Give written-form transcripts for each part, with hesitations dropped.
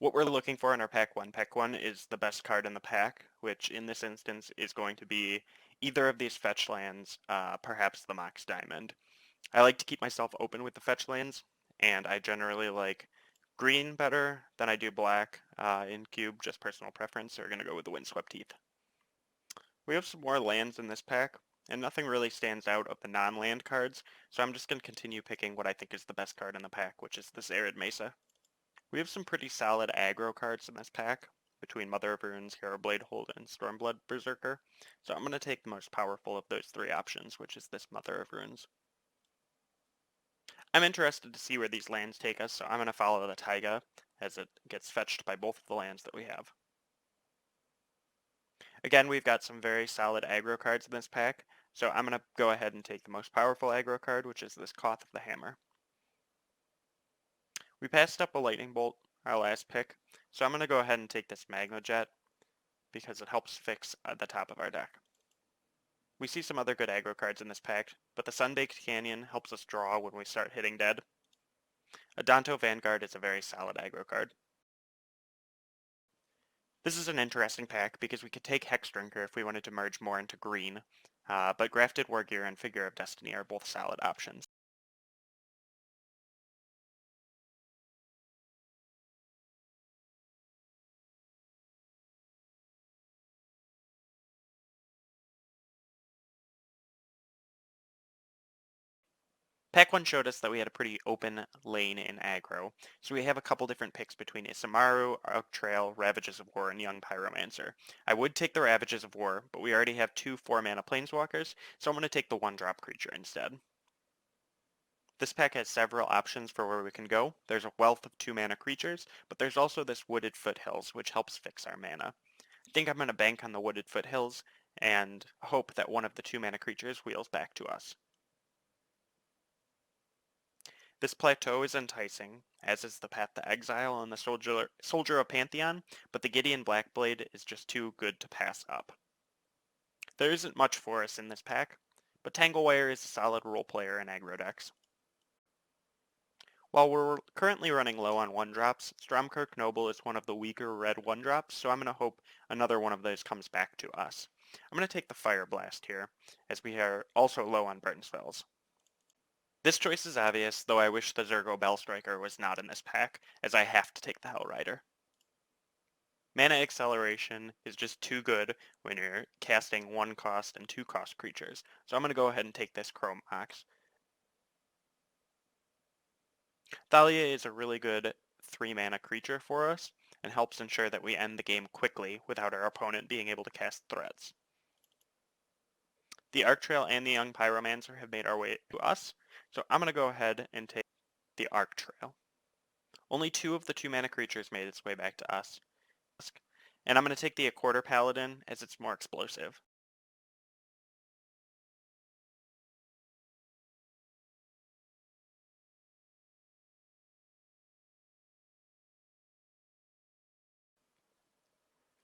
What we're looking for in our pack 1. Pack 1 is the best card in the pack, which in this instance is going to be either of these fetch lands, perhaps the Mox Diamond. I like to keep myself open with the fetch lands, and I generally like green better than I do black in cube, just personal preference, so we're going to go with the Windswept Heath. We have some more lands in this pack, and nothing really stands out of the non-land cards, so I'm just going to continue picking what I think is the best card in the pack, which is this Arid Mesa. We have some pretty solid aggro cards in this pack, between Mother of Runes, Hero Blade Hold, and Stormblood Berserker, so I'm going to take the most powerful of those three options, which is this Mother of Runes. I'm interested to see where these lands take us, so I'm going to follow the Taiga, as it gets fetched by both of the lands that we have. Again, we've got some very solid aggro cards in this pack, so I'm going to go ahead and take the most powerful aggro card, which is this Koth of the Hammer. We passed up a Lightning Bolt, our last pick, so I'm going to go ahead and take this Magma Jet, because it helps fix the top of our deck. We see some other good aggro cards in this pack, but the Sunbaked Canyon helps us draw when we start hitting dead. A Danto Vanguard is a very solid aggro card. This is an interesting pack because we could take Hexdrinker if we wanted to merge more into green, but Grafted Wargear and Figure of Destiny are both solid options. Pack 1 showed us that we had a pretty open lane in aggro, so we have a couple different picks between Isamaru, Arc Trail, Ravages of War, and Young Pyromancer. I would take the Ravages of War, but we already have two 4-mana Planeswalkers, so I'm going to take the 1-drop creature instead. This pack has several options for where we can go. There's a wealth of 2-mana creatures, but there's also this Wooded Foothills, which helps fix our mana. I think I'm going to bank on the Wooded Foothills and hope that one of the 2-mana creatures wheels back to us. This plateau is enticing, as is the Path to Exile and the Soldier of Pantheon, but the Gideon Blackblade is just too good to pass up. There isn't much for us in this pack, but Tanglewire is a solid role player in aggro decks. While we're currently running low on 1-drops, Stromkirk Noble is one of the weaker red 1-drops, so I'm going to hope another one of those comes back to us. I'm going to take the Fire Blast here, as we are also low on burn spells. This choice is obvious, though I wish the Zergo Bellstriker was not in this pack, as I have to take the Hellrider. Mana Acceleration is just too good when you're casting 1-cost and 2-cost creatures, so I'm going to go ahead and take this Chrome Mox. Thalia is a really good 3-mana creature for us, and helps ensure that we end the game quickly without our opponent being able to cast threats. The Arc Trail and the Young Pyromancer have made our way to us, so I'm going to go ahead and take the Arc Trail. Only 2 of the 2-mana creatures made its way back to us, and I'm going to take the Accorder Paladin as it's more explosive.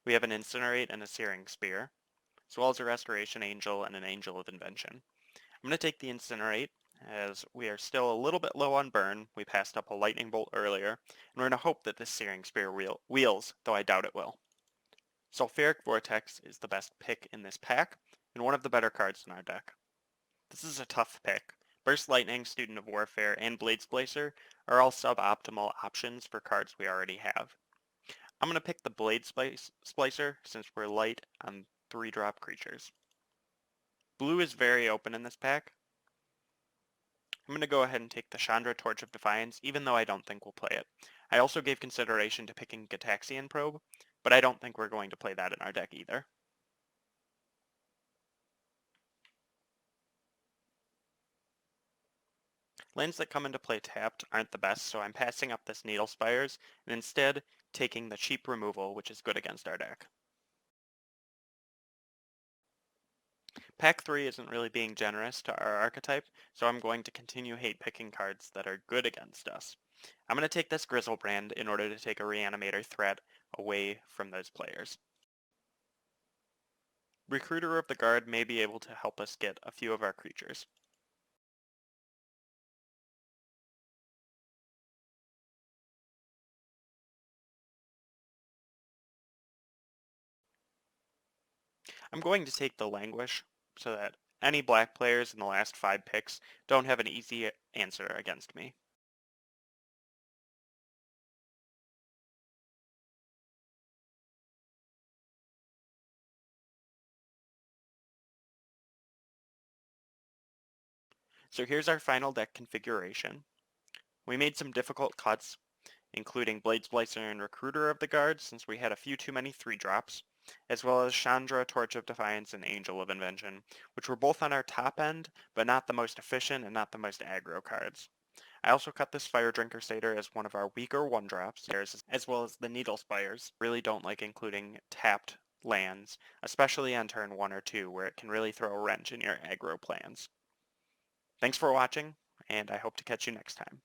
We have an Incinerate and a Searing Spear, as well as a Restoration Angel and an Angel of Invention. I'm going to take the Incinerate, as we are still a little bit low on burn. We passed up a Lightning Bolt earlier, and we're going to hope that this Searing Spear wheels, though I doubt it will. Sulfuric Vortex is the best pick in this pack, and one of the better cards in our deck. This is a tough pick. Burst Lightning, Student of Warfare, and Blade Splicer are all suboptimal options for cards we already have. I'm going to pick the Blade Splicer since we're light on 3-drop creatures. Blue is very open in this pack. I'm going to go ahead and take the Chandra Torch of Defiance, even though I don't think we'll play it. I also gave consideration to picking Gitaxian Probe, but I don't think we're going to play that in our deck either. Lands that come into play tapped aren't the best, so I'm passing up this Needle Spires, and instead taking the cheap removal, which is good against our deck. Pack 3 isn't really being generous to our archetype, so I'm going to continue hate picking cards that are good against us. I'm going to take this Grizzlebrand in order to take a Reanimator threat away from those players. Recruiter of the Guard may be able to help us get a few of our creatures. I'm going to take the Languish so that any black players in the last 5 picks don't have an easy answer against me. So here's our final deck configuration. We made some difficult cuts, including Blade Splicer and Recruiter of the Guards, since we had a few too many 3-drops, as well as Chandra, Torch of Defiance, and Angel of Invention, which were both on our top end, but not the most efficient and not the most aggro cards. I also cut this Fire Drinker Satyr as one of our weaker 1-drops, as well as the Needle Spires. Really don't like including tapped lands, especially on turn 1 or 2, where it can really throw a wrench in your aggro plans. Thanks for watching, and I hope to catch you next time.